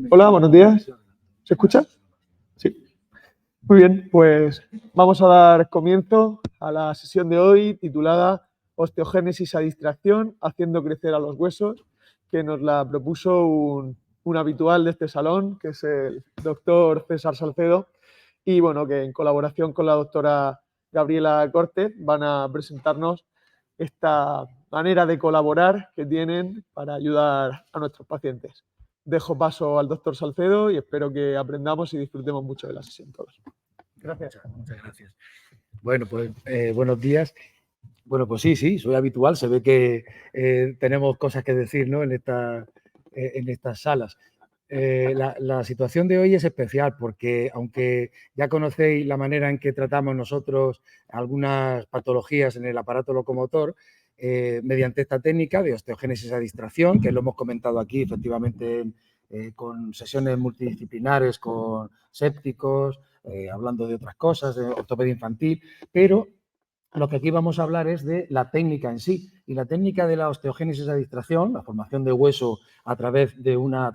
Hola, buenos días. ¿Se escucha? Sí. Muy bien, pues vamos a dar comienzo a la sesión de hoy titulada Osteogénesis a distracción, haciendo crecer a los huesos, que nos la propuso un habitual de este salón, que es el doctor César Salcedo, y bueno, que en colaboración con la doctora Gabriela Cortez van a presentarnos esta manera de colaborar que tienen para ayudar a nuestros pacientes. Dejo paso al doctor Salcedo y espero que aprendamos y disfrutemos mucho de la sesión todos. Gracias. Muchas gracias. Bueno, pues buenos días. Bueno, pues sí, soy habitual. Se ve que tenemos cosas que decir, ¿no? en estas salas. La situación de hoy es especial porque, aunque ya conocéis la manera en que tratamos nosotros algunas patologías en el aparato locomotor, mediante esta técnica de osteogénesis a distracción, que lo hemos comentado aquí efectivamente con sesiones multidisciplinares, con sépticos, hablando de otras cosas, de ortopedia infantil, pero lo que aquí vamos a hablar es de la técnica en sí. Y la técnica de la osteogénesis a distracción, la formación de hueso a través de una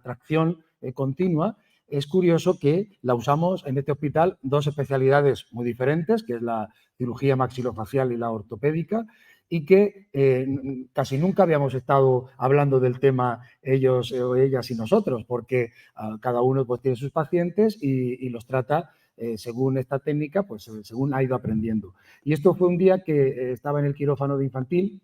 tracción continua, es curioso que la usamos en este hospital dos especialidades muy diferentes, que es la cirugía maxilofacial y la ortopédica, y que casi nunca habíamos estado hablando del tema ellos o ellas y nosotros, porque cada uno pues, tiene sus pacientes y los trata según esta técnica, pues según ha ido aprendiendo. Y esto fue un día que estaba en el quirófano de infantil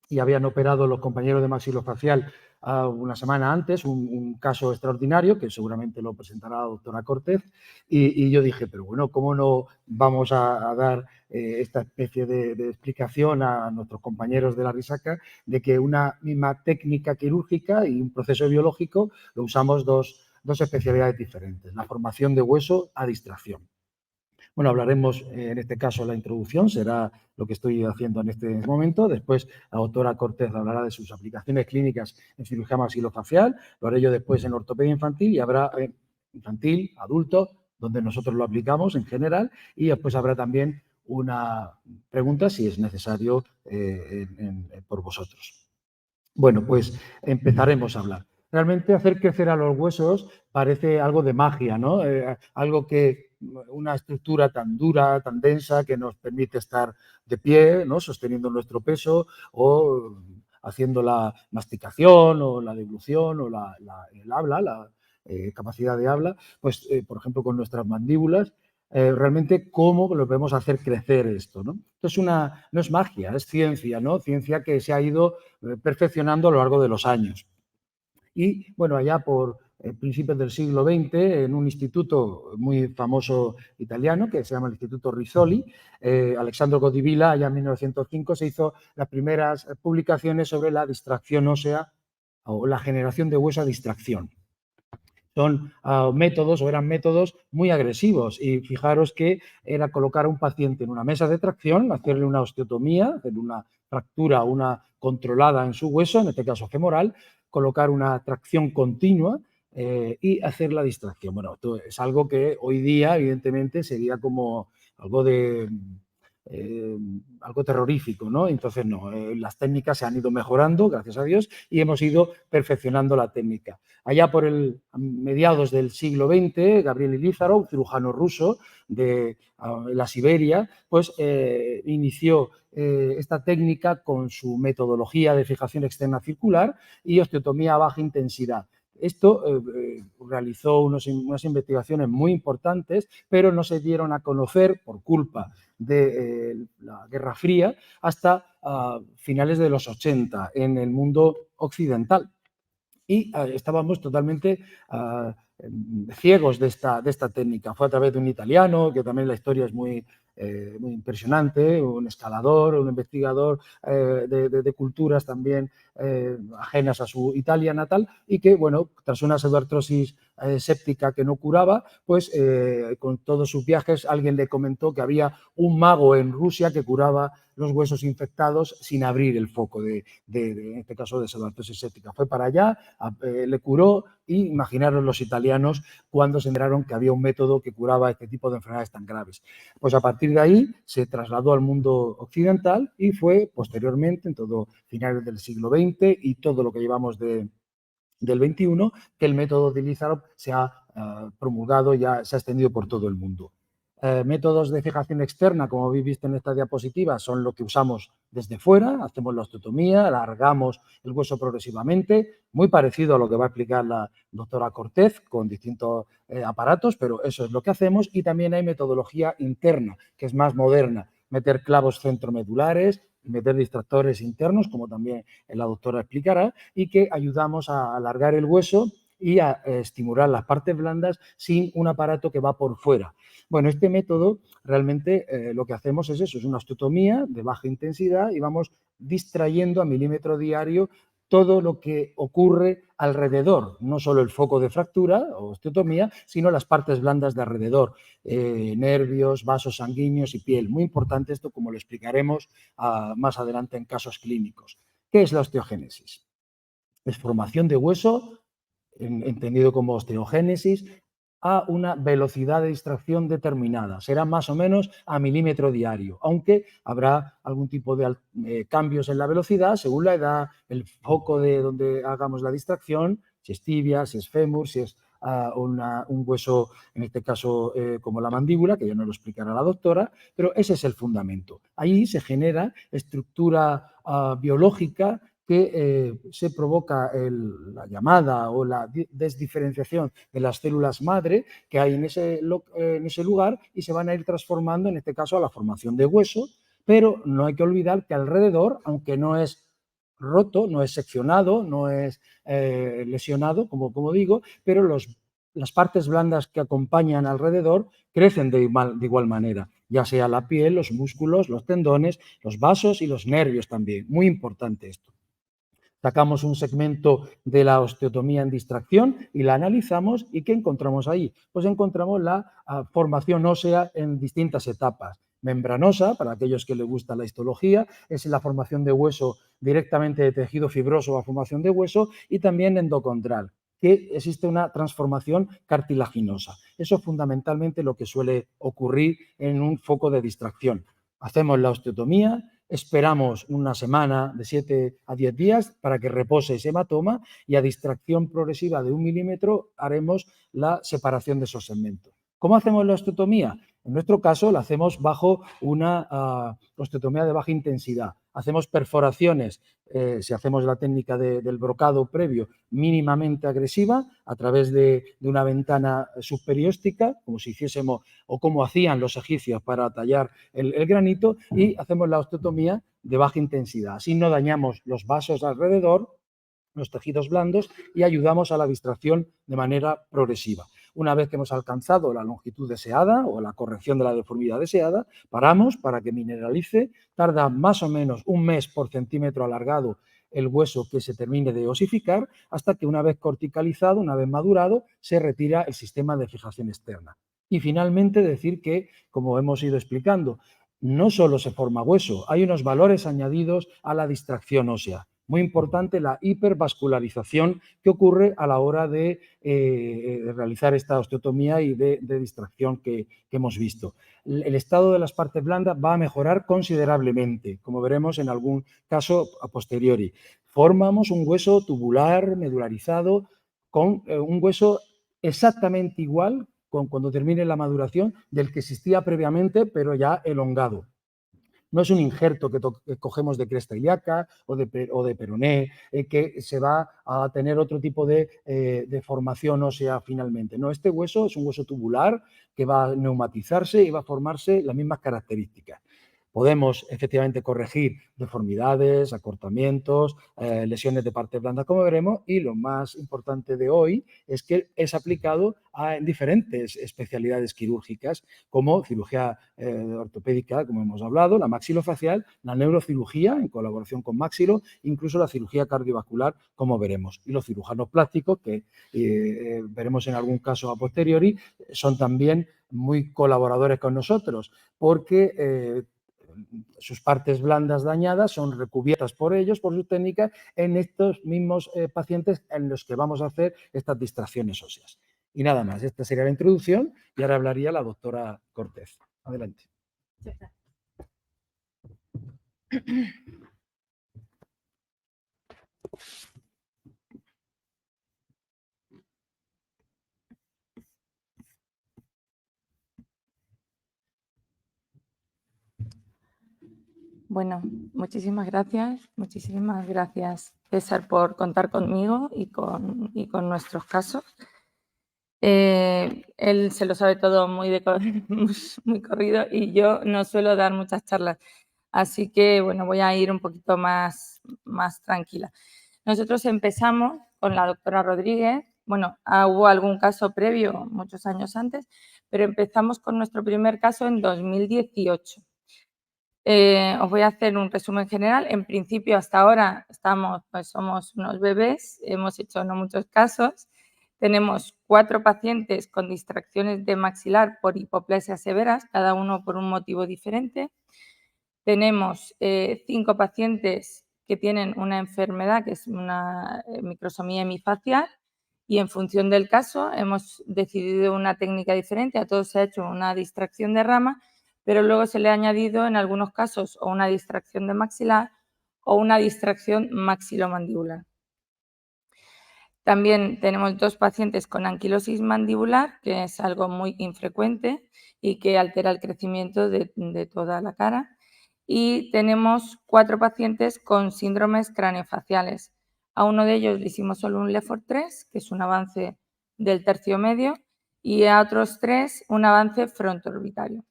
y habían operado los compañeros de maxilofacial una semana antes, un caso extraordinario, que seguramente lo presentará la doctora Cortez, y yo dije, pero bueno, ¿cómo no vamos a dar esta especie de explicación a nuestros compañeros de la risaca de que una misma técnica quirúrgica y un proceso biológico lo usamos dos especialidades diferentes, la formación de hueso a distracción? Bueno, hablaremos en este caso la introducción, será lo que estoy haciendo en este momento. Después la doctora Cortez hablará de sus aplicaciones clínicas en cirugía maxilofacial, lo haré yo después en ortopedia infantil y habrá infantil, adulto, donde nosotros lo aplicamos en general, y después habrá también una pregunta si es necesario por vosotros. Bueno, pues empezaremos a hablar. Realmente hacer crecer a los huesos parece algo de magia, ¿no? Algo que una estructura tan dura, tan densa, que nos permite estar de pie, ¿no? Sosteniendo nuestro peso o haciendo la masticación o la deglución o el habla, la capacidad de habla, pues, por ejemplo, con nuestras mandíbulas, realmente cómo lo podemos hacer crecer esto, ¿no? Esto no es magia, es ciencia, ¿no? Ciencia que se ha ido perfeccionando a lo largo de los años. Y, bueno, allá por principios del siglo XX, en un instituto muy famoso italiano que se llama el Instituto Rizzoli, Alessandro Codivilla, allá en 1905, se hizo las primeras publicaciones sobre la distracción ósea o la generación de hueso a distracción. Son métodos o eran métodos muy agresivos y fijaros que era colocar a un paciente en una mesa de tracción, hacerle una osteotomía, hacerle una fractura, una controlada en su hueso, en este caso femoral, colocar una tracción continua y hacer la distracción. Bueno, esto es algo que hoy día, evidentemente, sería como algo de algo terrorífico, ¿no? Entonces, no, las técnicas se han ido mejorando, gracias a Dios, y hemos ido perfeccionando la técnica. Allá por mediados del siglo XX, Gabriel Ilízaro, cirujano ruso de la Siberia, pues inició esta técnica con su metodología de fijación externa circular y osteotomía a baja intensidad. Esto realizó unas investigaciones muy importantes, pero no se dieron a conocer por culpa de la Guerra Fría hasta finales de los 80 en el mundo occidental. Y estábamos totalmente ciegos de esta técnica. Fue a través de un italiano, que también la historia es muy impresionante, un escalador, un investigador de culturas también ajenas a su Italia natal y que, bueno, tras una pseudoartrosis séptica que no curaba, pues con todos sus viajes alguien le comentó que había un mago en Rusia que curaba los huesos infectados sin abrir el foco en este caso de pseudoartrosis séptica. Fue para allá, le curó y imaginaron los italianos cuando se enteraron que había un método que curaba este tipo de enfermedades tan graves. Pues a partir de ahí se trasladó al mundo occidental y fue posteriormente, en todo finales del siglo XX y todo lo que llevamos de del 21, que el método utilizado se ha promulgado, ya se ha extendido por todo el mundo. Métodos de fijación externa, como habéis visto en esta diapositiva, son lo que usamos desde fuera, hacemos la osteotomía, alargamos el hueso progresivamente, muy parecido a lo que va a explicar la doctora Cortez con distintos aparatos, pero eso es lo que hacemos. Y también hay metodología interna, que es más moderna, meter clavos centromedulares, meter distractores internos, como también la doctora explicará, y que ayudamos a alargar el hueso y a estimular las partes blandas sin un aparato que va por fuera. Bueno, este método realmente lo que hacemos es eso, es una osteotomía de baja intensidad y vamos distrayendo a milímetro diario todo lo que ocurre alrededor, no solo el foco de fractura o osteotomía, sino las partes blandas de alrededor, nervios, vasos sanguíneos y piel. Muy importante esto, como lo explicaremos más adelante en casos clínicos. ¿Qué es la osteogénesis? Es formación de hueso, entendido como osteogénesis, a una velocidad de distracción determinada. Será más o menos a milímetro diario, aunque habrá algún tipo de cambios en la velocidad según la edad, el foco de donde hagamos la distracción, si es tibia, si es fémur, si es un hueso, en este caso como la mandíbula, que ya nos lo explicará la doctora, pero ese es el fundamento. Ahí se genera estructura biológica que se provoca la llamada o la desdiferenciación de las células madre que hay en ese lugar y se van a ir transformando, en este caso, a la formación de hueso, pero no hay que olvidar que alrededor, aunque no es roto, no es seccionado, no es lesionado, como digo, pero las partes blandas que acompañan alrededor crecen de igual manera, ya sea la piel, los músculos, los tendones, los vasos y los nervios también. Muy importante esto. Sacamos un segmento de la osteotomía en distracción y la analizamos. ¿Y qué encontramos ahí? Pues encontramos la formación ósea en distintas etapas. Membranosa, para aquellos que les gusta la histología, es la formación de hueso directamente de tejido fibroso a formación de hueso, y también endocondral, que existe una transformación cartilaginosa. Eso es fundamentalmente lo que suele ocurrir en un foco de distracción. Hacemos la osteotomía, esperamos una semana, de 7 a 10 días, para que repose ese hematoma, y a distracción progresiva de 1 milímetro haremos la separación de esos segmentos. ¿Cómo hacemos la osteotomía? En nuestro caso la hacemos bajo una osteotomía de baja intensidad. Hacemos perforaciones, si hacemos la técnica del brocado previo, mínimamente agresiva, a través de una ventana subperióstica, como si hiciésemos o como hacían los egipcios para tallar el granito, y hacemos la osteotomía de baja intensidad. Así no dañamos los vasos alrededor, los tejidos blandos, y ayudamos a la distracción de manera progresiva. Una vez que hemos alcanzado la longitud deseada o la corrección de la deformidad deseada, paramos para que mineralice. Tarda más o menos 1 mes por centímetro alargado el hueso que se termine de osificar, hasta que una vez corticalizado, una vez madurado, se retira el sistema de fijación externa. Y finalmente decir que, como hemos ido explicando, no solo se forma hueso, hay unos valores añadidos a la distracción ósea. Muy importante la hipervascularización que ocurre a la hora de realizar esta osteotomía y de distracción que hemos visto. El estado de las partes blandas va a mejorar considerablemente, como veremos en algún caso a posteriori. Formamos un hueso tubular, medularizado, con un hueso exactamente igual cuando termine la maduración del que existía previamente, pero ya elongado. No es un injerto que cogemos de cresta ilíaca o de peroné, que se va a tener otro tipo de formación ósea finalmente. No, este hueso es un hueso tubular que va a neumatizarse y va a formarse las mismas características. Podemos efectivamente corregir deformidades, acortamientos, lesiones de parte blanda, como veremos, y lo más importante de hoy es que es aplicado en diferentes especialidades quirúrgicas, como cirugía ortopédica, como hemos hablado, la maxilofacial, la neurocirugía en colaboración con Maxilo, incluso la cirugía cardiovascular, como veremos. Y los cirujanos plásticos, que veremos en algún caso a posteriori, son también muy colaboradores con nosotros, porque sus partes blandas dañadas son recubiertas por ellos, por sus técnicas, en estos mismos pacientes en los que vamos a hacer estas distracciones óseas. Y nada más, esta sería la introducción, y ahora hablaría la doctora Cortez. Adelante. Bueno, muchísimas gracias, César, por contar conmigo y con nuestros casos. Él se lo sabe todo muy corrido y yo no suelo dar muchas charlas, así que bueno, voy a ir un poquito más tranquila. Nosotros empezamos con la doctora Rodríguez, bueno, hubo algún caso previo muchos años antes, pero empezamos con nuestro primer caso en 2018. Os voy a hacer un resumen general. En principio, hasta ahora somos unos bebés, hemos hecho no muchos casos. Tenemos 4 pacientes con distracciones de maxilar por hipoplasias severas, cada uno por un motivo diferente. Tenemos 5 pacientes que tienen una enfermedad que es una microsomía hemifacial y en función del caso hemos decidido una técnica diferente. A todos se ha hecho una distracción de rama, pero luego se le ha añadido en algunos casos o una distracción de maxilar o una distracción maxilomandibular. También tenemos 2 pacientes con anquilosis mandibular, que es algo muy infrecuente y que altera el crecimiento de toda la cara. Y tenemos 4 pacientes con síndromes craneofaciales. A uno de ellos le hicimos solo un Lefort 3, que es un avance del tercio medio, y a otros 3 un avance frontoorbitario.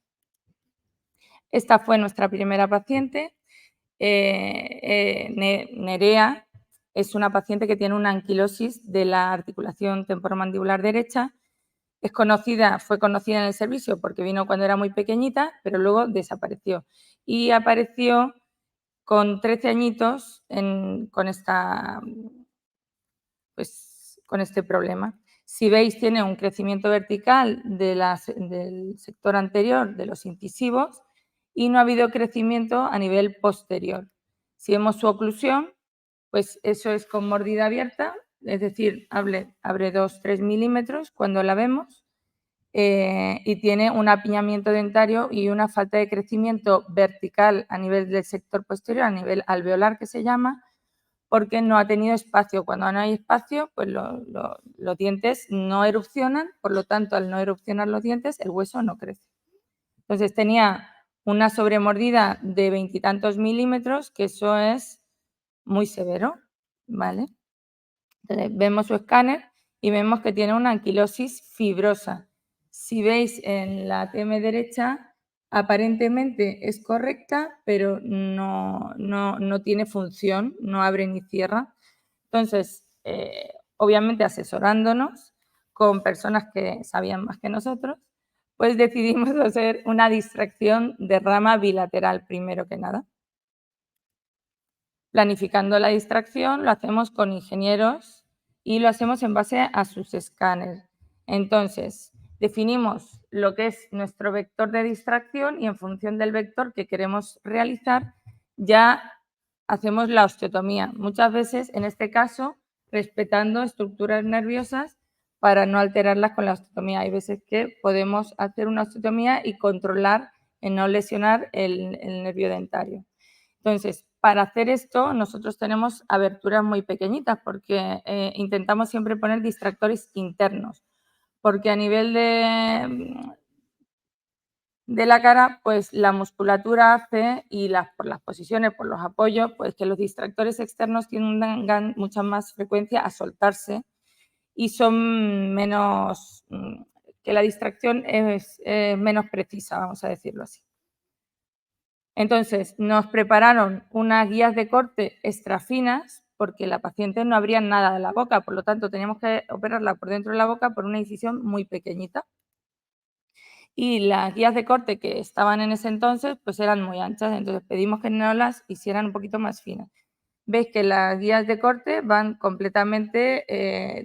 Esta fue nuestra primera paciente. Nerea es una paciente que tiene una anquilosis de la articulación temporomandibular derecha. Fue conocida en el servicio porque vino cuando era muy pequeñita, pero luego desapareció. Y apareció con 13 añitos con este problema. Si veis, tiene un crecimiento vertical del sector anterior de los incisivos y no ha habido crecimiento a nivel posterior. Si vemos su oclusión, pues eso es con mordida abierta, es decir, abre 2-3 milímetros cuando la vemos y tiene un apiñamiento dentario y una falta de crecimiento vertical a nivel del sector posterior, a nivel alveolar que se llama, porque no ha tenido espacio. Cuando no hay espacio, pues los dientes no erupcionan, por lo tanto, al no erupcionar los dientes, el hueso no crece. Entonces, tenía una sobremordida de 20 y tantos milímetros, que eso es muy severo, ¿vale? Entonces, vemos su escáner y vemos que tiene una anquilosis fibrosa. Si veis en la TM derecha, aparentemente es correcta, pero no tiene función, no abre ni cierra. Entonces, obviamente asesorándonos con personas que sabían más que nosotros, pues decidimos hacer una distracción de rama bilateral primero que nada. Planificando la distracción lo hacemos con ingenieros y lo hacemos en base a sus escáneres. Entonces, definimos lo que es nuestro vector de distracción y en función del vector que queremos realizar ya hacemos la osteotomía. Muchas veces, en este caso, respetando estructuras nerviosas para no alterarlas con la osteotomía. Hay veces que podemos hacer una osteotomía y controlar en no lesionar el nervio dentario. Entonces, para hacer esto, nosotros tenemos aberturas muy pequeñitas porque intentamos siempre poner distractores internos, porque a nivel de la cara, pues la musculatura hace y por las posiciones, por los apoyos, pues que los distractores externos tienen mucha más frecuencia a soltarse y son menos, que la distracción es menos precisa, vamos a decirlo así. Entonces, nos prepararon unas guías de corte extra finas porque la paciente no abría nada de la boca, por lo tanto, teníamos que operarla por dentro de la boca por una incisión muy pequeñita. Y las guías de corte que estaban en ese entonces, pues eran muy anchas, entonces pedimos que nos las hicieran un poquito más finas. Veis que las guías de corte van completamente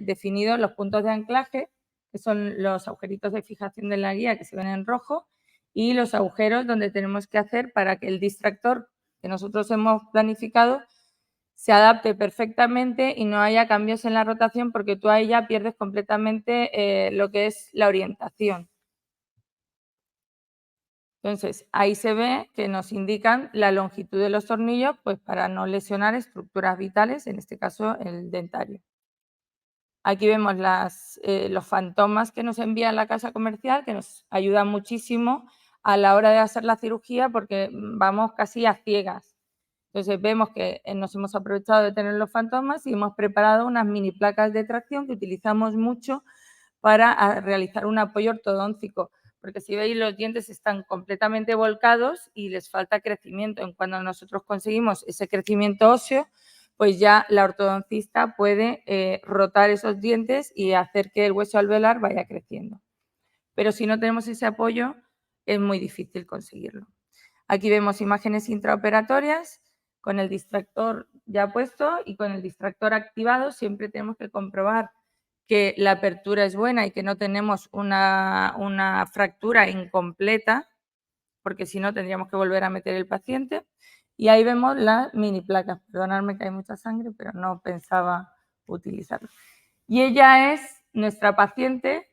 definidos los puntos de anclaje, que son los agujeritos de fijación de la guía que se ven en rojo, y los agujeros donde tenemos que hacer para que el distractor que nosotros hemos planificado se adapte perfectamente y no haya cambios en la rotación porque tú ahí ya pierdes completamente lo que es la orientación. Entonces, ahí se ve que nos indican la longitud de los tornillos pues para no lesionar estructuras vitales, en este caso el dentario. Aquí vemos los fantomas que nos envía la casa comercial, que nos ayudan muchísimo a la hora de hacer la cirugía porque vamos casi a ciegas. Entonces vemos que nos hemos aprovechado de tener los fantomas y hemos preparado unas mini placas de tracción que utilizamos mucho para realizar un apoyo ortodóntico, porque si veis los dientes están completamente volcados y les falta crecimiento. En cuando nosotros conseguimos ese crecimiento óseo, pues ya la ortodoncista puede rotar esos dientes y hacer que el hueso alveolar vaya creciendo. Pero si no tenemos ese apoyo, es muy difícil conseguirlo. Aquí vemos imágenes intraoperatorias con el distractor ya puesto y con el distractor activado. Siempre tenemos que comprobar que la apertura es buena y que no tenemos una fractura incompleta, porque si no tendríamos que volver a meter el paciente. Y ahí vemos las mini placas. Perdonadme que hay mucha sangre, pero no pensaba utilizarlo. Y ella es nuestra paciente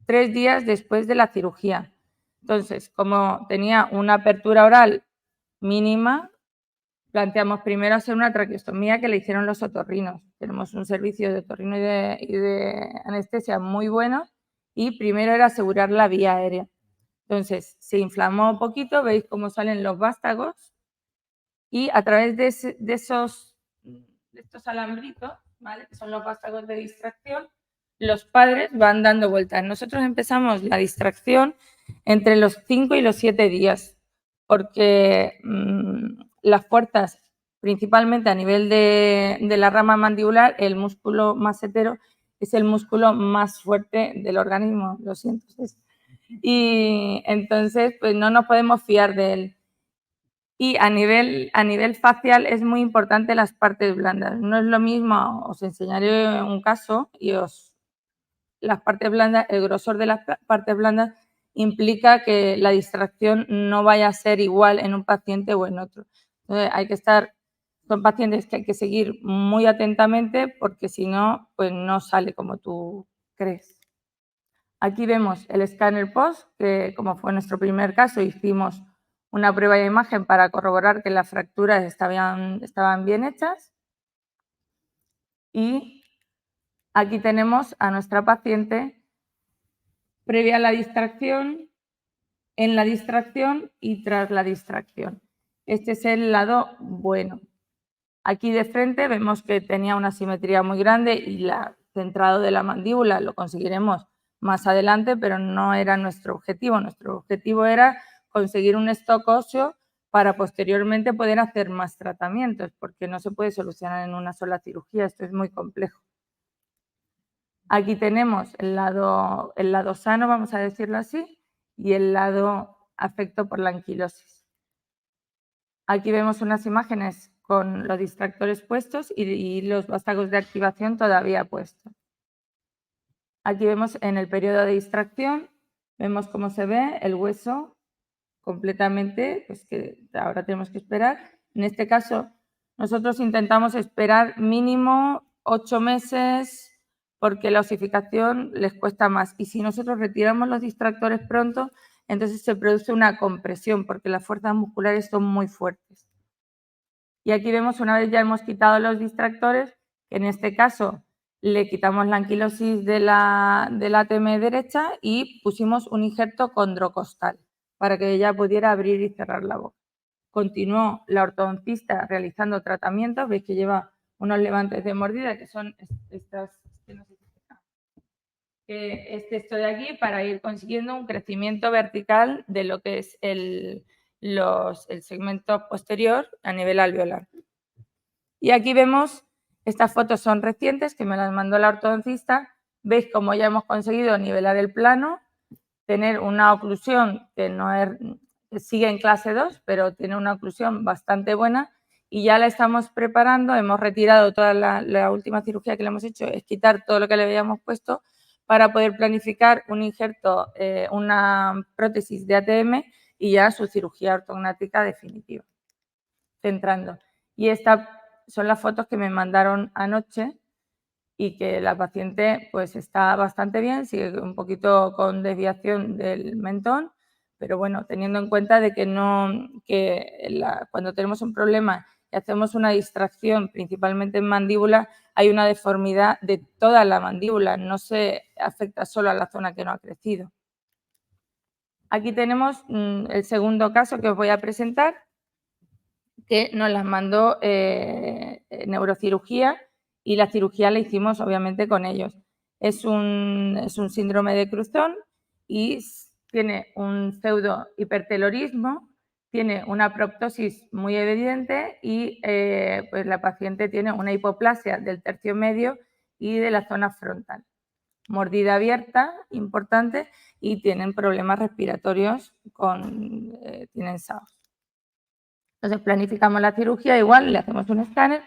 3 días después de la cirugía. Entonces, como tenía una apertura oral mínima, planteamos primero hacer una traqueostomía que le hicieron los otorrinos. Tenemos un servicio de otorrino y de anestesia muy bueno y primero era asegurar la vía aérea. Entonces, se inflamó un poquito, veis cómo salen los vástagos y a través de estos alambritos, ¿vale?, que son los vástagos de distracción, los padres van dando vueltas. Nosotros empezamos la distracción entre los 5 y los 7 días, porque las fuerzas, principalmente a nivel de la rama mandibular, el músculo masetero es el músculo más fuerte del organismo, lo siento. Y entonces, pues no nos podemos fiar de él. Y a nivel facial es muy importante las partes blandas. No es lo mismo, os enseñaré un caso y las partes blandas, el grosor de las partes blandas implica que la distracción no vaya a ser igual en un paciente o en otro. Entonces, son pacientes que hay que seguir muy atentamente porque si no, pues no sale como tú crees. Aquí vemos el escáner post, que como fue nuestro primer caso, hicimos una prueba de imagen para corroborar que las fracturas estaban bien hechas. Y aquí tenemos a nuestra paciente previa a la distracción, en la distracción y tras la distracción. Este es el lado bueno. Aquí de frente vemos que tenía una simetría muy grande y el centrado de la mandíbula lo conseguiremos más adelante, pero no era nuestro objetivo. Nuestro objetivo era conseguir un stock óseo para posteriormente poder hacer más tratamientos, porque no se puede solucionar en una sola cirugía, esto es muy complejo. Aquí tenemos el lado sano, vamos a decirlo así, y el lado afecto por la anquilosis. Aquí vemos unas imágenes con los distractores puestos y los vástagos de activación todavía puestos. Aquí vemos en el periodo de distracción, vemos cómo se ve el hueso completamente, pues que ahora tenemos que esperar. En este caso, nosotros intentamos esperar mínimo 8 meses porque la osificación les cuesta más. Y si nosotros retiramos los distractores pronto, entonces se produce una compresión porque las fuerzas musculares son muy fuertes. Y aquí vemos, una vez ya hemos quitado los distractores, que en este caso le quitamos la anquilosis de la ATM derecha y pusimos un injerto condrocostal para que ella pudiera abrir y cerrar la boca. Continuó la ortodoncista realizando tratamientos, veis que lleva unos levantes de mordida, que son estas, esto de aquí, para ir consiguiendo un crecimiento vertical de lo que es el segmento posterior a nivel alveolar. Y aquí vemos, estas fotos son recientes, que me las mandó la ortodoncista. Veis cómo ya hemos conseguido nivelar el plano, tener una oclusión que sigue en clase 2, pero tiene una oclusión bastante buena y ya la estamos preparando. Hemos retirado toda la última cirugía que le hemos hecho, es quitar todo lo que le habíamos puesto para poder planificar un injerto, una prótesis de ATM y ya su cirugía ortognática definitiva. Centrando. Y estas son las fotos que me mandaron anoche y que la paciente pues está bastante bien, sigue un poquito con desviación del mentón, pero bueno, teniendo en cuenta de cuando tenemos un problema y hacemos una distracción, principalmente en mandíbula, hay una deformidad de toda la mandíbula, no se afecta solo a la zona que no ha crecido. Aquí tenemos el segundo caso que os voy a presentar, que nos las mandó neurocirugía y la cirugía la hicimos obviamente con ellos. Es un síndrome de Cruzón y tiene un pseudo hipertelorismo, tiene una proptosis muy evidente y pues la paciente tiene una hipoplasia del tercio medio y de la zona frontal. Mordida abierta, importante, y tienen problemas respiratorios, tienen SAOS. Entonces planificamos la cirugía, igual le hacemos un escáner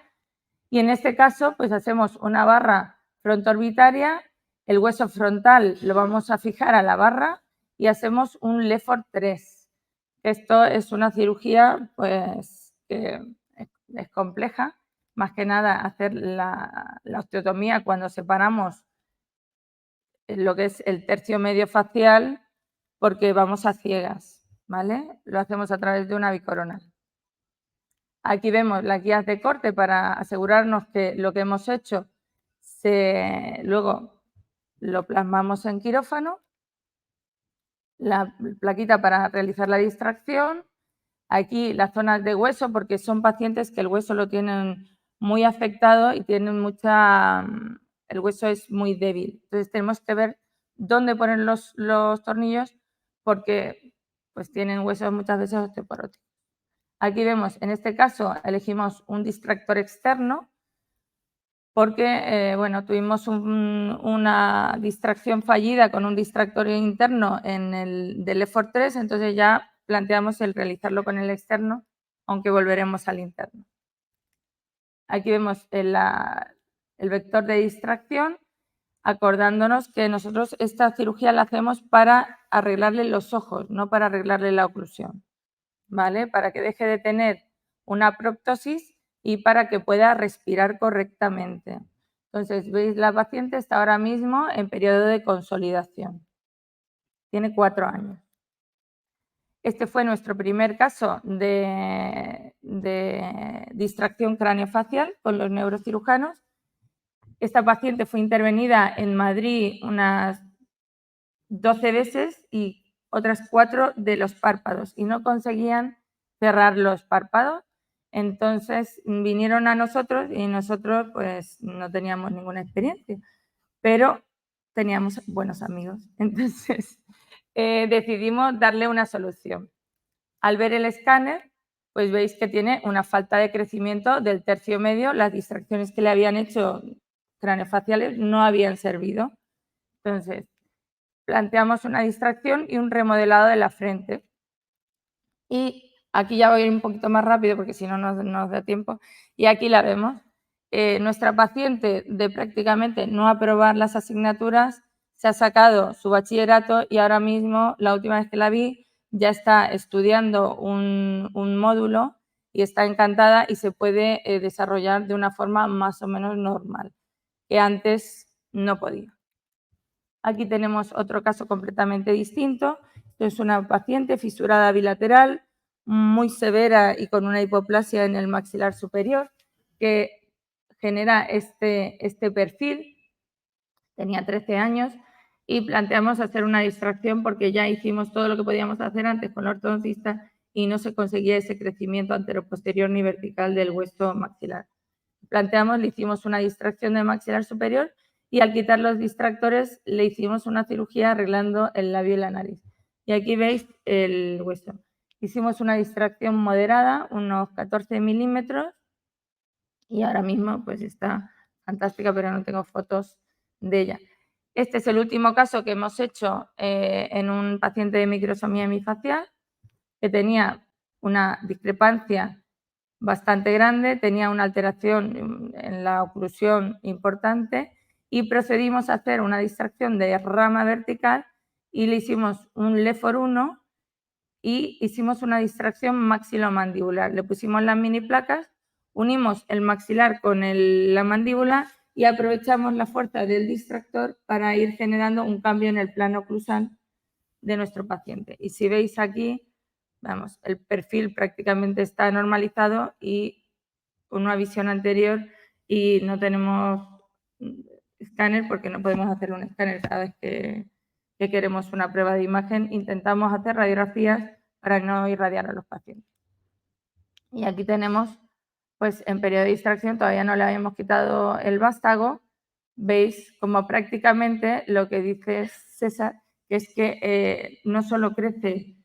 y en este caso pues hacemos una barra frontoorbitaria, el hueso frontal lo vamos a fijar a la barra y hacemos un Lefort 3. Esto es una cirugía pues que es compleja, más que nada hacer la osteotomía cuando separamos lo que es el tercio medio facial porque vamos a ciegas, ¿vale? Lo hacemos a través de una bicoronal. Aquí vemos las guías de corte para asegurarnos que lo que hemos hecho luego lo plasmamos en quirófano, la plaquita para realizar la distracción, aquí las zonas de hueso porque son pacientes que el hueso lo tienen muy afectado y tienen el hueso es muy débil. Entonces tenemos que ver dónde poner los tornillos porque pues tienen huesos muchas veces osteoporóticos. Aquí vemos, en este caso, elegimos un distractor externo porque, bueno, tuvimos una distracción fallida con un distractor interno en el del Lefort 3, entonces ya planteamos el realizarlo con el externo, aunque volveremos al interno. Aquí vemos el vector de distracción, acordándonos que nosotros esta cirugía la hacemos para arreglarle los ojos, no para arreglarle la oclusión, ¿vale? Para que deje de tener una proptosis y para que pueda respirar correctamente. Entonces, veis, la paciente está ahora mismo en periodo de consolidación. Tiene 4 años. Este fue nuestro primer caso de distracción craneofacial con los neurocirujanos. Esta paciente fue intervenida en Madrid unas 12 veces y otras 4 de los párpados y no conseguían cerrar los párpados. Entonces vinieron a nosotros y nosotros pues no teníamos ninguna experiencia, pero teníamos buenos amigos. Entonces decidimos darle una solución. Al ver el escáner, pues veis que tiene una falta de crecimiento del tercio medio. Las distracciones que le habían hecho craneofaciales no habían servido. Entonces planteamos una distracción y un remodelado de la frente. Y aquí ya voy a ir un poquito más rápido porque si no nos da tiempo. Y aquí la vemos. Nuestra paciente de prácticamente no aprobar las asignaturas se ha sacado su bachillerato y ahora mismo, la última vez que la vi, ya está estudiando un módulo y está encantada y se puede desarrollar de una forma más o menos normal, que antes no podía. Aquí tenemos otro caso completamente distinto. Es una paciente fisurada bilateral, muy severa y con una hipoplasia en el maxilar superior, que genera este perfil. Tenía 13 años y planteamos hacer una distracción porque ya hicimos todo lo que podíamos hacer antes con el ortodoncista y no se conseguía ese crecimiento anteroposterior ni vertical del hueso maxilar. Le hicimos una distracción del maxilar superior y al quitar los distractores le hicimos una cirugía arreglando el labio y la nariz. Y aquí veis el hueso. Hicimos una distracción moderada, unos 14 milímetros, y ahora mismo pues está fantástica, pero no tengo fotos de ella. Este es el último caso que hemos hecho en un paciente de microsomía hemifacial que tenía una discrepancia bastante grande, tenía una alteración en la oclusión importante y procedimos a hacer una distracción de rama vertical y le hicimos un Lefort 1 y hicimos una distracción maxilomandibular. Le pusimos las mini placas, unimos el maxilar con la mandíbula y aprovechamos la fuerza del distractor para ir generando un cambio en el plano oclusal de nuestro paciente. Y si veis aquí, vamos, el perfil prácticamente está normalizado y con una visión anterior y no tenemos escáner porque no podemos hacer un escáner cada vez que queremos una prueba de imagen, intentamos hacer radiografías para no irradiar a los pacientes. Y aquí tenemos, pues en periodo de distracción todavía no le habíamos quitado el vástago. Veis como prácticamente lo que dice César, que es que no solo crece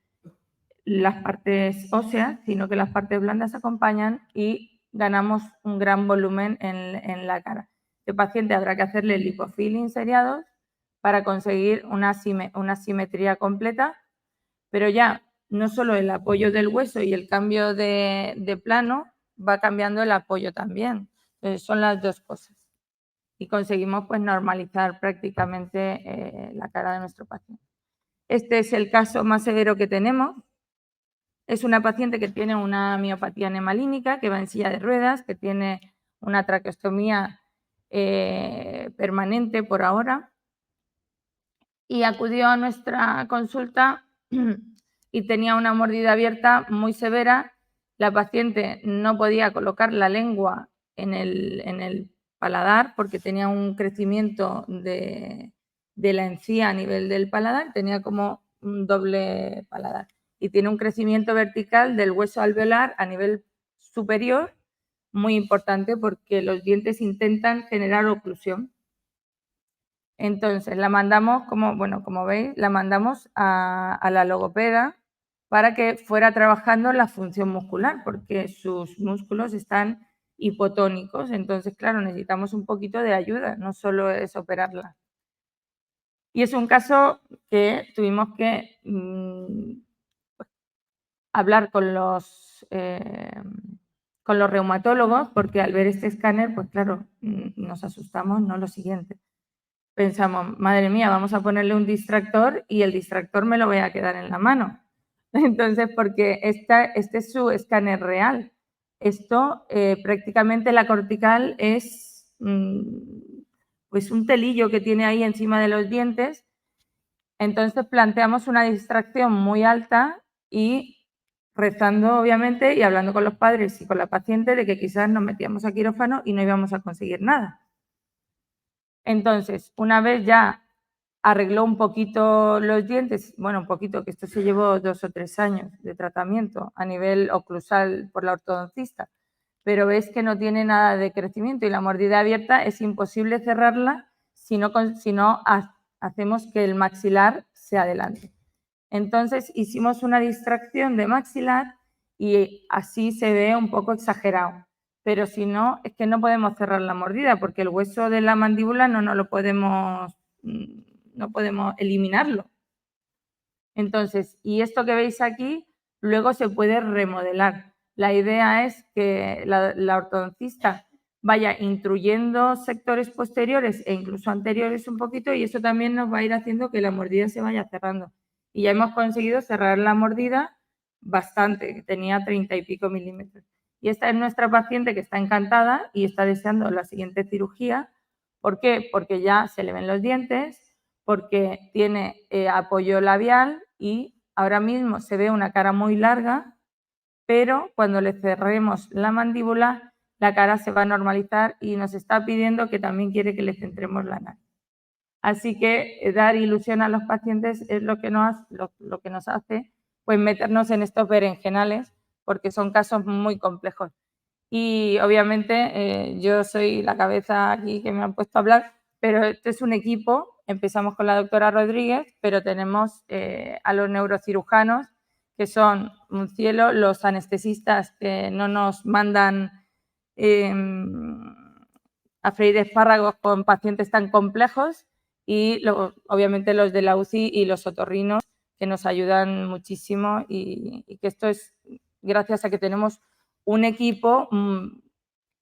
las partes óseas, sino que las partes blandas acompañan y ganamos un gran volumen en la cara. Este paciente habrá que hacerle lipofilling seriados para conseguir una simetría completa, pero ya no solo el apoyo del hueso y el cambio de plano, va cambiando el apoyo también. Entonces, son las dos cosas. Y conseguimos pues normalizar prácticamente la cara de nuestro paciente. Este es el caso más severo que tenemos. Es una paciente que tiene una miopatía nemalínica, que va en silla de ruedas, que tiene una traqueostomía permanente por ahora. Y acudió a nuestra consulta y tenía una mordida abierta muy severa. La paciente no podía colocar la lengua en el paladar porque tenía un crecimiento de la encía a nivel del paladar, tenía como un doble paladar. Y tiene un crecimiento vertical del hueso alveolar a nivel superior muy importante porque los dientes intentan generar oclusión. Entonces, la mandamos, como veis, la mandamos a la logopeda para que fuera trabajando la función muscular, porque sus músculos están hipotónicos. Entonces, claro, necesitamos un poquito de ayuda, no solo es operarla. Y es un caso que tuvimos que hablar con los reumatólogos, porque al ver este escáner, pues claro, nos asustamos, no lo siguiente. Pensamos, madre mía, vamos a ponerle un distractor y el distractor me lo voy a quedar en la mano. Entonces, porque este es su escáner real. Esto, prácticamente la cortical es pues un telillo que tiene ahí encima de los dientes. Entonces planteamos una distracción muy alta y rezando, obviamente, y hablando con los padres y con la paciente de que quizás nos metíamos a quirófano y no íbamos a conseguir nada. Entonces, una vez ya arregló un poquito los dientes, bueno, un poquito, que esto se llevó 2 o 3 años de tratamiento a nivel oclusal por la ortodoncista, pero ves que no tiene nada de crecimiento y la mordida abierta es imposible cerrarla si no hacemos que el maxilar se adelante. Entonces hicimos una distracción de maxilar y así se ve un poco exagerado. Pero si no, es que no podemos cerrar la mordida porque el hueso de la mandíbula no podemos eliminarlo. Entonces, y esto que veis aquí, luego se puede remodelar. La idea es que la ortodoncista vaya intruyendo sectores posteriores e incluso anteriores un poquito y eso también nos va a ir haciendo que la mordida se vaya cerrando. Y ya hemos conseguido cerrar la mordida bastante, que tenía 30 y pico milímetros. Y esta es nuestra paciente que está encantada y está deseando la siguiente cirugía. ¿Por qué? Porque ya se le ven los dientes, porque tiene apoyo labial y ahora mismo se ve una cara muy larga, pero cuando le cerremos la mandíbula, la cara se va a normalizar y nos está pidiendo que también quiere que le centremos la nariz. Así que dar ilusión a los pacientes es lo que nos hace pues meternos en estos berenjenales, porque son casos muy complejos. Y obviamente yo soy la cabeza aquí que me han puesto a hablar, pero este es un equipo. Empezamos con la doctora Rodríguez, pero tenemos a los neurocirujanos, que son un cielo, los anestesistas que no nos mandan a freír espárragos con pacientes tan complejos y obviamente los de la UCI y los otorrinos que nos ayudan muchísimo y que esto es gracias a que tenemos un equipo,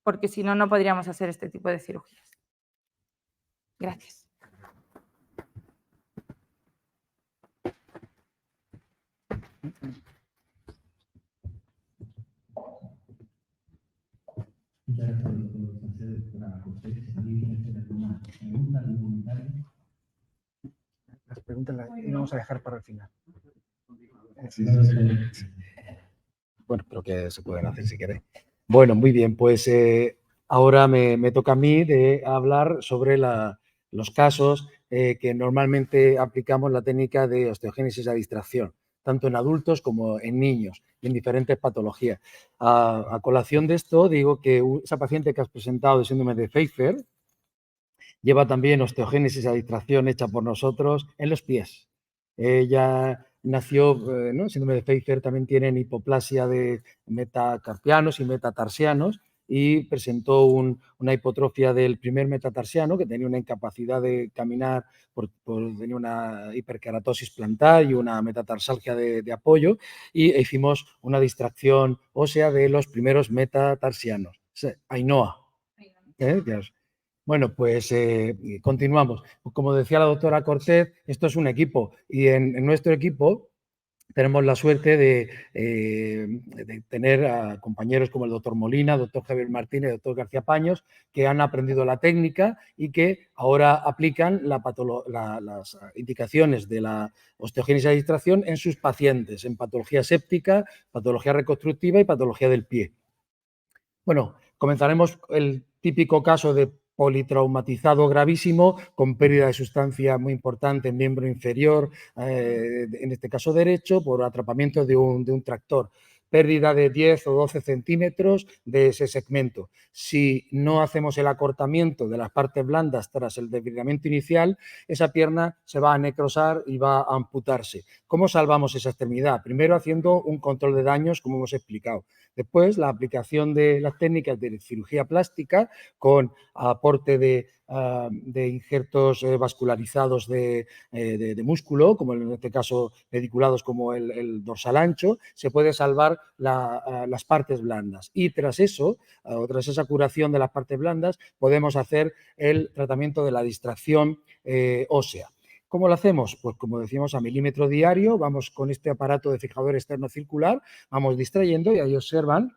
porque si no, no podríamos hacer este tipo de cirugías. Gracias. Las preguntas las vamos a dejar para el final. Bueno, pero que se pueden hacer si queréis. Bueno, muy bien, pues ahora me toca a mí de hablar sobre los casos que normalmente aplicamos la técnica de osteogénesis a distracción, tanto en adultos como en niños y en diferentes patologías. A colación de esto, digo que esa paciente que has presentado de síndrome de Pfeiffer lleva también osteogénesis a distracción hecha por nosotros en los pies. Ella nació, ¿no? Síndrome de Pfeiffer también tienen hipoplasia de metacarpianos y metatarsianos y presentó una hipotrofia del primer metatarsiano que tenía una incapacidad de caminar tenía una hiperkeratosis plantar y una metatarsalgia de apoyo y hicimos una distracción ósea de los primeros metatarsianos. Ainhoa. Bueno, pues continuamos. Como decía la doctora Cortez, esto es un equipo y en nuestro equipo tenemos la suerte de tener a compañeros como el doctor Molina, doctor Javier Martínez, doctor García Paños, que han aprendido la técnica y que ahora aplican las indicaciones de la osteogénesis a distracción en sus pacientes, en patología séptica, patología reconstructiva y patología del pie. Bueno, comenzaremos el típico caso de politraumatizado gravísimo con pérdida de sustancia muy importante en miembro inferior, en este caso derecho, por atrapamiento de un tractor. Pérdida de 10 o 12 centímetros de ese segmento. Si no hacemos el acortamiento de las partes blandas tras el desbridamiento inicial, esa pierna se va a necrosar y va a amputarse. ¿Cómo salvamos esa extremidad? Primero haciendo un control de daños, como hemos explicado. Después, la aplicación de las técnicas de cirugía plástica con aporte de injertos vascularizados de músculo, como en este caso pediculados como el dorsal ancho, se puede salvar las partes blandas. Y tras eso, tras esa curación de las partes blandas, podemos hacer el tratamiento de la distracción ósea. ¿Cómo lo hacemos? Pues como decíamos, a milímetro diario, vamos con este aparato de fijador externo circular, vamos distrayendo y ahí observan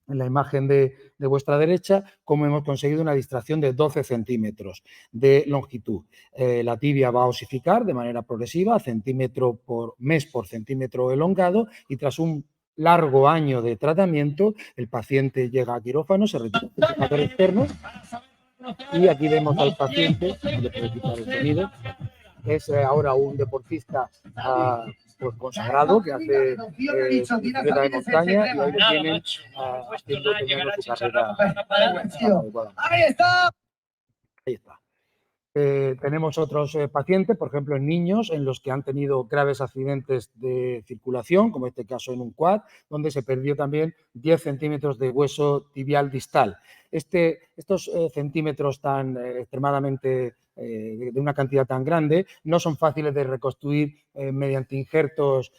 en la imagen de vuestra derecha cómo hemos conseguido una distracción de 12 centímetros de longitud. La tibia va a osificar de manera progresiva, centímetro por mes por centímetro elongado y tras un largo año de tratamiento, el paciente llega a quirófano, se retira el fijador externo y aquí vemos al paciente, le puedo quitar el sonido, es ahora un deportista pues consagrado que hace bicicleta de montaña y hoy lo tienen haciendo primero su carrera. Ahí está. Tenemos otros pacientes, por ejemplo, en niños, en los que han tenido graves accidentes de circulación, como este caso en un quad, donde se perdió también 10 centímetros de hueso tibial distal. Estos centímetros tan extremadamente de una cantidad tan grande no son fáciles de reconstruir mediante injertos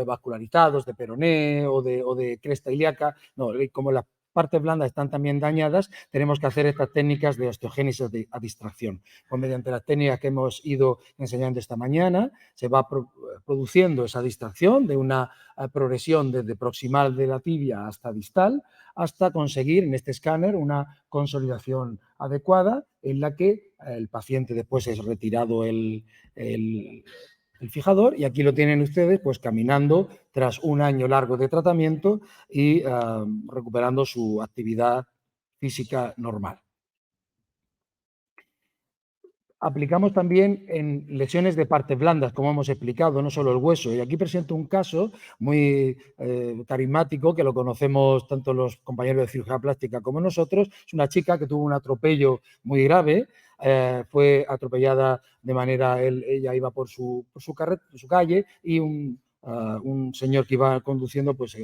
vascularizados de peroné o de cresta ilíaca. No, como las partes blandas están también dañadas, tenemos que hacer estas técnicas de osteogénesis a distracción. Pues mediante las técnicas que hemos ido enseñando esta mañana, se va produciendo esa distracción de una progresión desde proximal de la tibia hasta distal, hasta conseguir en este escáner una consolidación adecuada en la que el paciente después es retirado el fijador y aquí lo tienen ustedes pues caminando tras un año largo de tratamiento y recuperando su actividad física normal. Aplicamos también en lesiones de partes blandas, como hemos explicado, no solo el hueso. Y aquí presento un caso muy carismático que lo conocemos tanto los compañeros de cirugía plástica como nosotros. Es una chica que tuvo un atropello muy grave, fue atropellada de manera, ella iba por su calle y un señor que iba conduciendo pues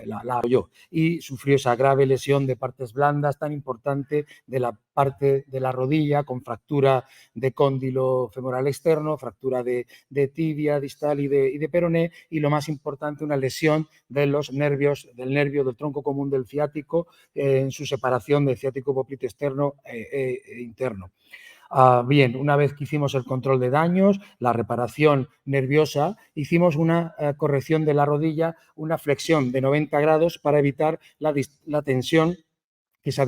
la arrolló y sufrió esa grave lesión de partes blandas tan importante de la parte de la rodilla con fractura de cóndilo femoral externo, fractura de tibia distal y de peroné y lo más importante una lesión de los nervios, del nervio del tronco común del ciático en su separación del ciático poplito externo e interno. Bien, una vez que hicimos el control de daños, la reparación nerviosa, hicimos una corrección de la rodilla, una flexión de 90 grados para evitar la tensión que se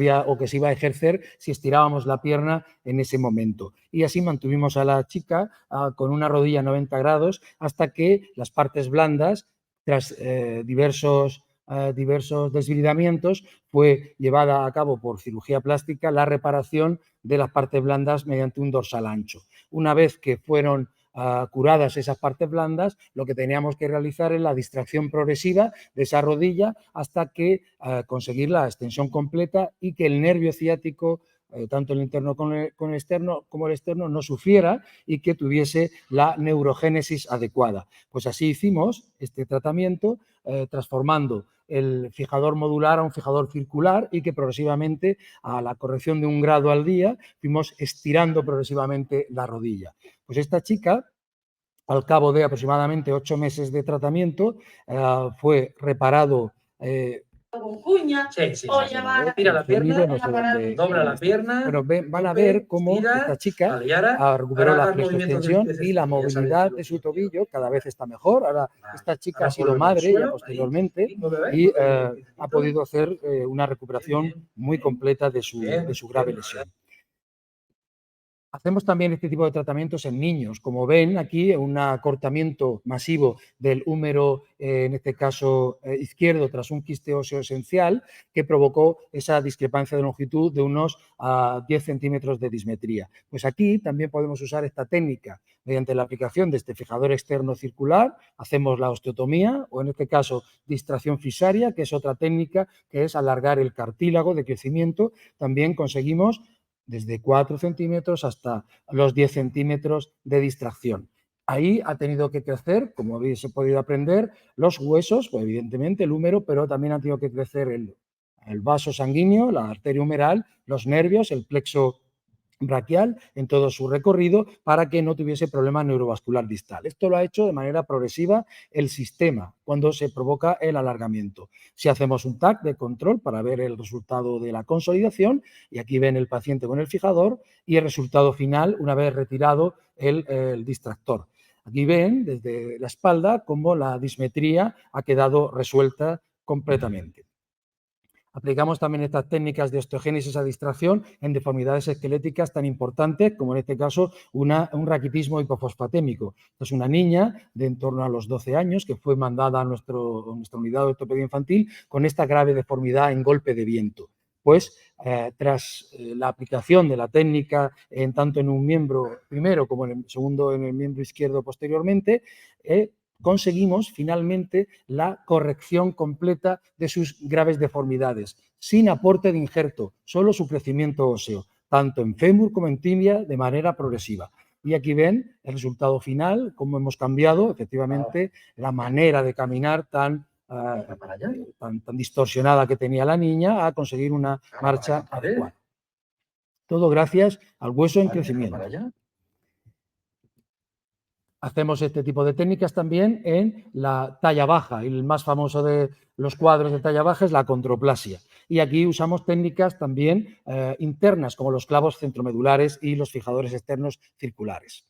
iba a ejercer si estirábamos la pierna en ese momento. Y así mantuvimos a la chica con una rodilla a 90 grados hasta que las partes blandas, tras diversos desbridamientos, fue llevada a cabo por cirugía plástica la reparación de las partes blandas mediante un dorsal ancho. Una vez que fueron curadas esas partes blandas, lo que teníamos que realizar es la distracción progresiva de esa rodilla hasta que conseguir la extensión completa y que el nervio ciático, tanto el interno como el externo, no sufriera y que tuviese la neurogénesis adecuada. Pues así hicimos este tratamiento, transformando el fijador modular a un fijador circular y que progresivamente, a la corrección de 1 grado al día, fuimos estirando progresivamente la rodilla. Pues esta chica, al cabo de aproximadamente 8 meses de tratamiento, fue reparado con cuña, o llevar, tira la pierna, no sé dónde, dobla la pierna. Bueno, van a ver cómo esta chica recuperó la flexoextensión y la movilidad de su tobillo cada vez está mejor. Ahora, esta chica ha sido madre ya posteriormente y ha podido hacer una recuperación muy completa de su grave lesión. Hacemos también este tipo de tratamientos en niños. Como ven aquí, un acortamiento masivo del húmero, en este caso izquierdo, tras un quiste óseo esencial que provocó esa discrepancia de longitud de unos 10 centímetros de dismetría. Pues aquí también podemos usar esta técnica mediante la aplicación de este fijador externo circular. Hacemos la osteotomía o, en este caso, distracción fisaria, que es otra técnica que es alargar el cartílago de crecimiento. También conseguimos desde 4 centímetros hasta los 10 centímetros de distracción. Ahí ha tenido que crecer, como habéis podido aprender, los huesos, pues evidentemente el húmero, pero también ha tenido que crecer el vaso sanguíneo, la arteria humeral, los nervios, el plexo braquial en todo su recorrido para que no tuviese problema neurovascular distal. Esto lo ha hecho de manera progresiva el sistema cuando se provoca el alargamiento. Si hacemos un TAC de control para ver el resultado de la consolidación, y aquí ven el paciente con el fijador y el resultado final una vez retirado el distractor. Aquí ven desde la espalda cómo la dismetría ha quedado resuelta completamente. Aplicamos también estas técnicas de osteogénesis a distracción en deformidades esqueléticas tan importantes como en este caso un raquitismo hipofosfatémico. Es una niña de en torno a los 12 años que fue mandada a nuestra unidad de ortopedia infantil con esta grave deformidad en golpe de viento. Pues tras la aplicación de la técnica tanto en un miembro primero como en el segundo, en el miembro izquierdo posteriormente, conseguimos finalmente la corrección completa de sus graves deformidades, sin aporte de injerto, solo su crecimiento óseo, tanto en fémur como en tibia, de manera progresiva. Y aquí ven el resultado final, cómo hemos cambiado efectivamente la manera de caminar tan distorsionada que tenía la niña a conseguir una marcha adecuada. Todo gracias al hueso en crecimiento. Hacemos este tipo de técnicas también en la talla baja y el más famoso de los cuadros de talla baja es la acondroplasia. Y aquí usamos técnicas también internas como los clavos centromedulares y los fijadores externos circulares.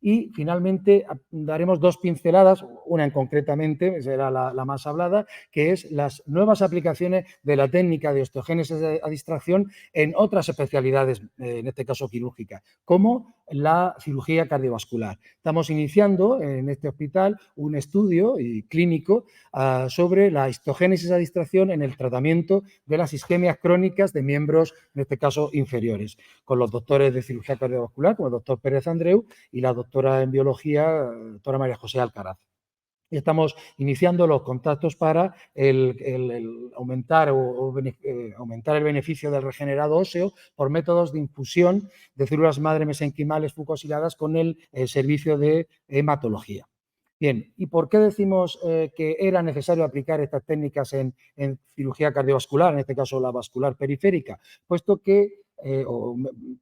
Y finalmente daremos 2 pinceladas, una concretamente, será la más hablada, que es las nuevas aplicaciones de la técnica de osteogénesis a distracción en otras especialidades, en este caso quirúrgicas, como la cirugía cardiovascular. Estamos iniciando en este hospital un estudio clínico sobre la histogénesis a distracción en el tratamiento de las isquemias crónicas de miembros, en este caso, inferiores, con los doctores de cirugía cardiovascular, como el doctor Pérez Andreu, y la doctora en biología, doctora María José Alcaraz. Y estamos iniciando los contactos para aumentar el beneficio del regenerado óseo por métodos de infusión de células madre mesenquimales fucosiladas con el servicio de hematología. Bien, ¿y por qué decimos que era necesario aplicar estas técnicas en cirugía cardiovascular, en este caso la vascular periférica? Puesto que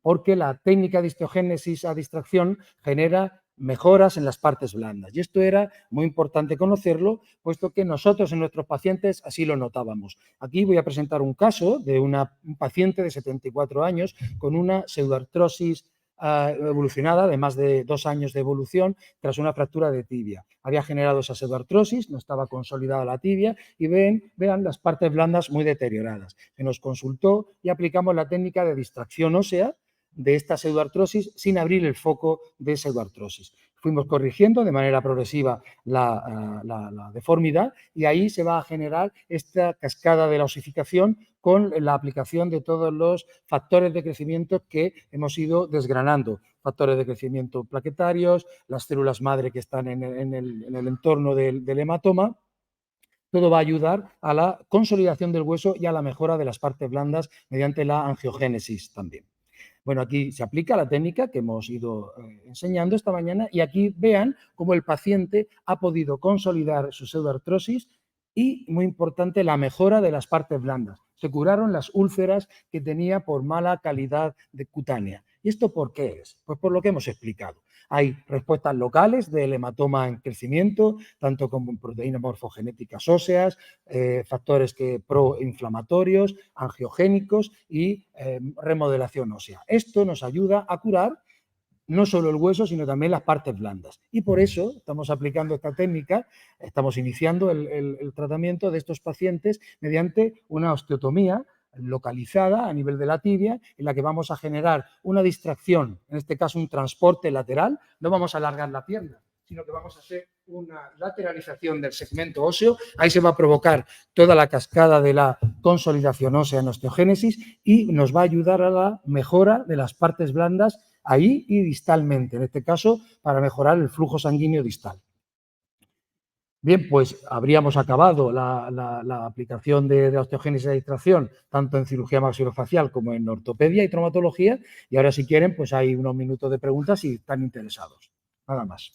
porque la técnica de histogénesis a distracción genera mejoras en las partes blandas. Y esto era muy importante conocerlo, puesto que nosotros en nuestros pacientes así lo notábamos. Aquí voy a presentar un caso de un paciente de 74 años con una pseudoartrosis evolucionada de más de 2 años de evolución tras una fractura de tibia. Había generado esa pseudoartrosis, no estaba consolidada la tibia y vean las partes blandas muy deterioradas. Se nos consultó y aplicamos la técnica de distracción ósea de esta pseudoartrosis sin abrir el foco de pseudoartrosis. Fuimos corrigiendo de manera progresiva la deformidad y ahí se va a generar esta cascada de la osificación con la aplicación de todos los factores de crecimiento que hemos ido desgranando. Factores de crecimiento plaquetarios, las células madre que están en el entorno del hematoma. Todo va a ayudar a la consolidación del hueso y a la mejora de las partes blandas mediante la angiogénesis también. Bueno, aquí se aplica la técnica que hemos ido enseñando esta mañana y aquí vean cómo el paciente ha podido consolidar su pseudoartrosis y, muy importante, la mejora de las partes blandas. Se curaron las úlceras que tenía por mala calidad de cutánea. ¿Y esto por qué es? Pues por lo que hemos explicado. Hay respuestas locales del hematoma en crecimiento, tanto como proteínas morfogenéticas óseas, factores proinflamatorios, angiogénicos y remodelación ósea. Esto nos ayuda a curar no solo el hueso, sino también las partes blandas. Y por eso estamos aplicando esta técnica, estamos iniciando el tratamiento de estos pacientes mediante una osteotomía localizada a nivel de la tibia, en la que vamos a generar una distracción, en este caso un transporte lateral, no vamos a alargar la pierna, sino que vamos a hacer una lateralización del segmento óseo, ahí se va a provocar toda la cascada de la consolidación ósea en osteogénesis y nos va a ayudar a la mejora de las partes blandas ahí y distalmente, en este caso para mejorar el flujo sanguíneo distal. Bien, pues habríamos acabado la aplicación de osteogénesis y distracción tanto en cirugía maxilofacial como en ortopedia y traumatología y ahora si quieren pues hay unos minutos de preguntas si están interesados. Nada más.